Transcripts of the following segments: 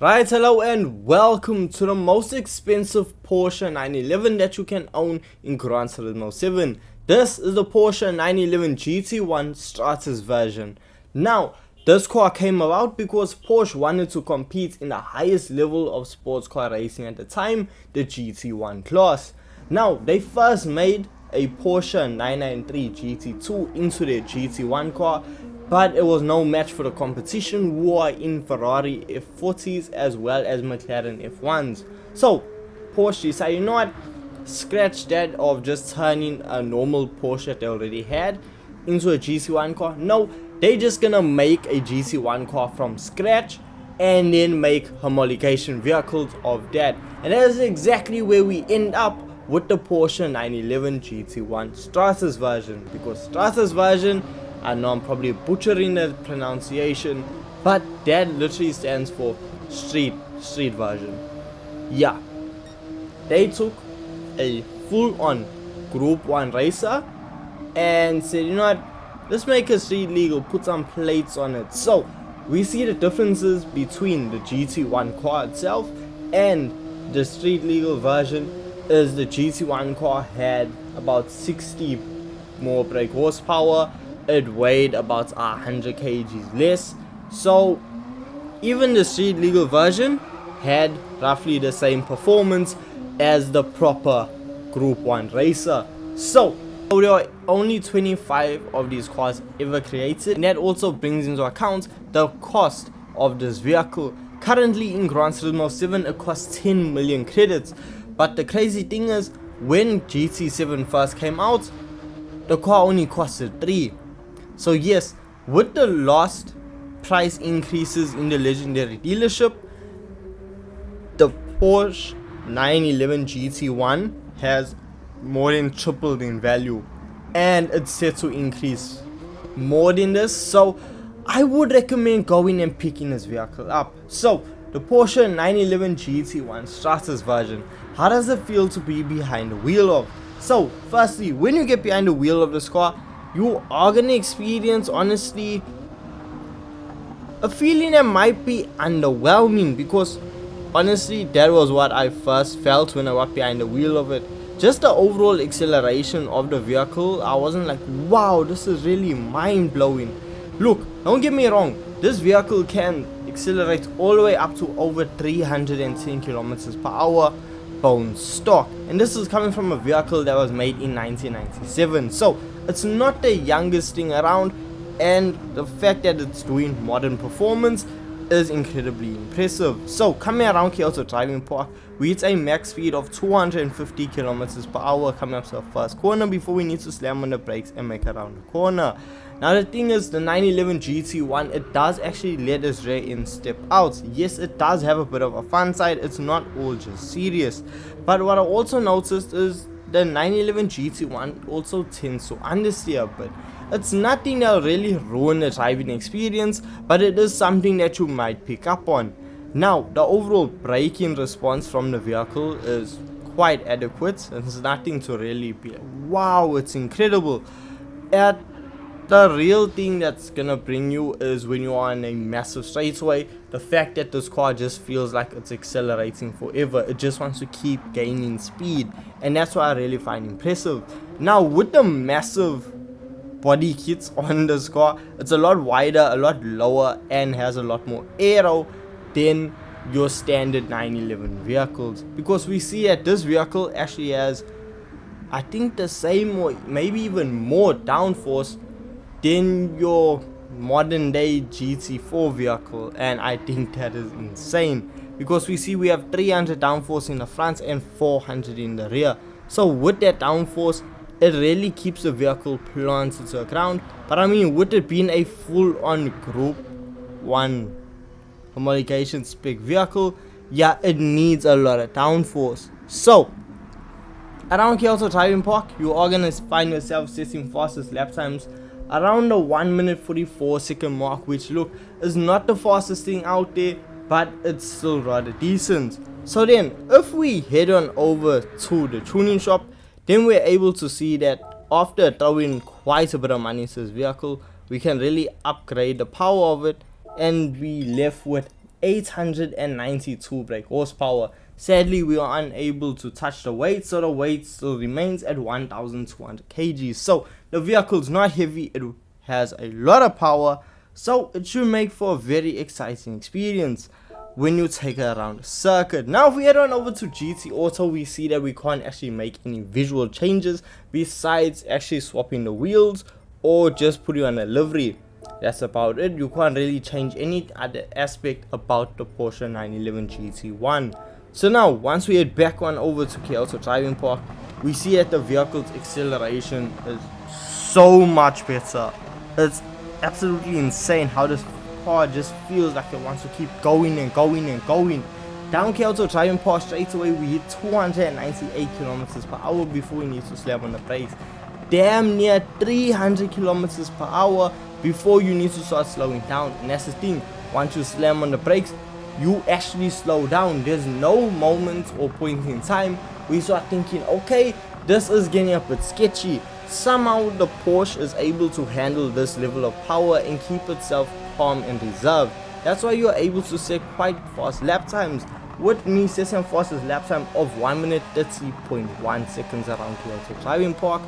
Right, hello and welcome to the most expensive Porsche 911 that you can own in Gran Turismo 7. This is the Porsche 911 GT1 STRASSENVERSION. Now, this car came about because Porsche wanted to compete in the highest level of sports car racing at the time, the GT1 class. Now, they first made a Porsche 993 GT2 into their GT1 car, but it was no match for the competition who are in Ferrari F40s as well as McLaren F1s. So Porsche decided, you know what, scratch that of just turning a normal Porsche that they already had into a GT1 car. No, they just gonna make a GT1 car from scratch and then make homologation vehicles of that, and that is exactly where we end up with the Porsche 911 GT1 STRASSENVERSION. Because STRASSENVERSION, I know I'm probably butchering the pronunciation, but that literally stands for street version. Yeah, they took a full-on Group 1 racer and said, you know what, let's make it street legal, put some plates on it. So we see the differences between the GT1 car itself and the street legal version is the GT1 car had about 60 more brake horsepower. It weighed about 100 kgs less, so even the street legal version had roughly the same performance as the proper Group 1 racer. So there are only 25 of these cars ever created, and that also brings into account the cost of this vehicle. Currently in Gran Turismo 7 it costs 10 million credits, but the crazy thing is when GT7 first came out, the car only costed 3. So yes, with the last price increases in the legendary dealership, the Porsche 911 GT1 has more than tripled in value, and it's set to increase more than this. So I would recommend going and picking this vehicle up. So the Porsche 911 GT1 STRASSENVERSION, how does it feel to be behind the wheel of? So firstly, when you get behind the wheel of this car, you are gonna experience, honestly, a feeling that might be underwhelming, because honestly that was what I first felt when I got behind the wheel of it. Just the overall acceleration of the vehicle, I wasn't like, wow, this is really mind-blowing. Look, don't get me wrong, this vehicle can accelerate all the way up to over 310 kilometers per hour bone stock, and this is coming from a vehicle that was made in 1997, so it's not the youngest thing around, and the fact that it's doing modern performance is incredibly impressive. So coming around Kyoto Driving Park, we hit a max speed of 250 kilometers per hour coming up to the first corner before we need to slam on the brakes and make it around the corner. Now the thing is, the 911 GT1, it does actually let us rear end step out. Yes, it does have a bit of a fun side, it's not all just serious. But what I also noticed is the 911 GT1 also tends to understeer a bit. It's nothing that'll really ruin the driving experience, but it is something that you might pick up on. Now, the overall braking response from the vehicle is quite adequate. There's nothing to really be like, wow, it's incredible. The real thing that's gonna bring you is when you are on a massive straightaway, the fact that this car just feels like it's accelerating forever. It just wants to keep gaining speed, and that's what I really find impressive. Now with the massive body kits on this car, it's a lot wider, a lot lower, and has a lot more aero than your standard 911 vehicles, because we see that this vehicle actually has, I think, the same or maybe even more downforce than your modern day GT4 vehicle, and I think that is insane, because we see we have 300 downforce in the front and 400 in the rear. So with that downforce, it really keeps the vehicle planted to the ground. But I mean, with it being a full-on Group 1 homologation spec vehicle, yeah, it needs a lot of downforce. So around Kyoto Driving Park, you are gonna find yourself setting fastest lap times around the 1 minute 44 second mark, which, look, is not the fastest thing out there, but it's still rather decent. So then if we head on over to the tuning shop, then we're able to see that after throwing quite a bit of money into this vehicle, we can really upgrade the power of it, and we left with 892 brake horsepower. Sadly, we are unable to touch the weight, so the weight still remains at 1200 kg. So the vehicle is not heavy, it has a lot of power, so it should make for a very exciting experience when you take it around the circuit. Now if we head on over to GT Auto, we see that we can't actually make any visual changes besides actually swapping the wheels or just putting on a livery. That's about it. You can't really change any other aspect about the Porsche 911 GT1. So now once we head back on over to KL Driving Park, we see that the vehicle's acceleration is so much better. It's absolutely insane how this car just feels like it wants to keep going and going and going. Down KL Driving Park, straight away we hit 298 kilometers per hour before we need to slam on the brakes. Damn near 300 kilometers per hour before you need to start slowing down. And that's the thing, once you slam on the brakes, you actually slow down. There's no moment or point in time where you start thinking, okay, this is getting a bit sketchy. Somehow the Porsche is able to handle this level of power and keep itself calm and reserved. That's why you are able to set quite fast lap times. With me setting fastest lap time of 1 minute 30.1 seconds around KL Driving Park.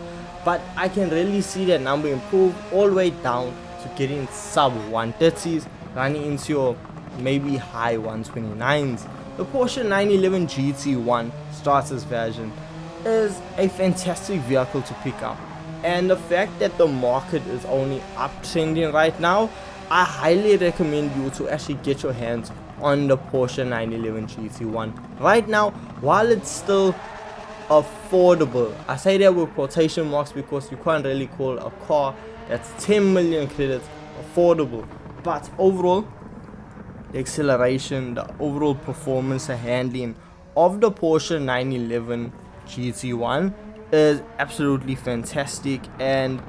But I can really see that number improve all the way down to getting sub 130s, running into your maybe high 129s. The Porsche 911 GT1 STRASSENVERSION version is a fantastic vehicle to pick up, and the fact that the market is only uptrending right now, I highly recommend you to actually get your hands on the Porsche 911 GT1 right now while it's still affordable. I say that with quotation marks because you can't really call a car that's 10 million credits affordable, but overall the acceleration, the overall performance and handling of the Porsche 911 GT1 is absolutely fantastic. And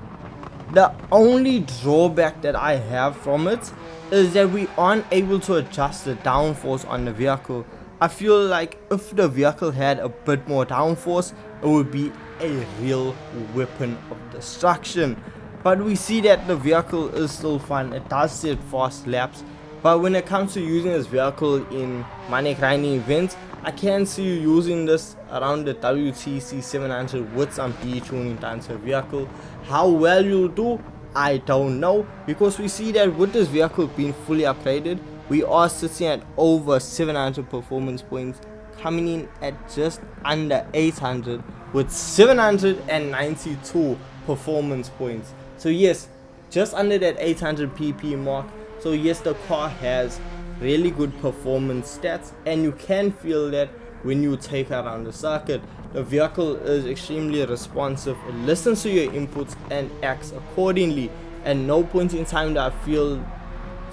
the only drawback that I have from it is that we aren't able to adjust the downforce on the vehicle. I feel like if the vehicle had a bit more downforce, it would be a real weapon of destruction. But we see that the vehicle is still fun, it does set fast laps. But when it comes to using this vehicle in money grinding events, I can see you using this around the WTC 700 with some detuning done to the vehicle. How well you'll do, I don't know, because we see that with this vehicle being fully upgraded, we are sitting at over 700 performance points, coming in at just under 800 with 792 performance points. So yes, just under that 800 pp mark. So yes, the car has really good performance stats, and you can feel that when you take it around the circuit. The vehicle is extremely responsive, it listens to your inputs and acts accordingly. At no point in time that I feel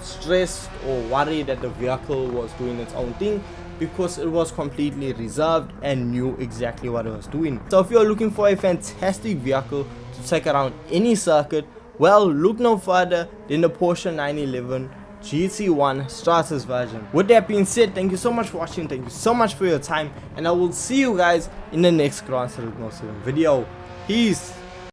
stressed or worried that the vehicle was doing its own thing, because it was completely reserved and knew exactly what it was doing. So if you're looking for a fantastic vehicle to take around any circuit, well, look no further than the Porsche 911 GT1 STRASSENVERSION version. With that being said, thank you so much for watching, thank you so much for your time, and I will see you guys in the next Gran Turismo video. Peace.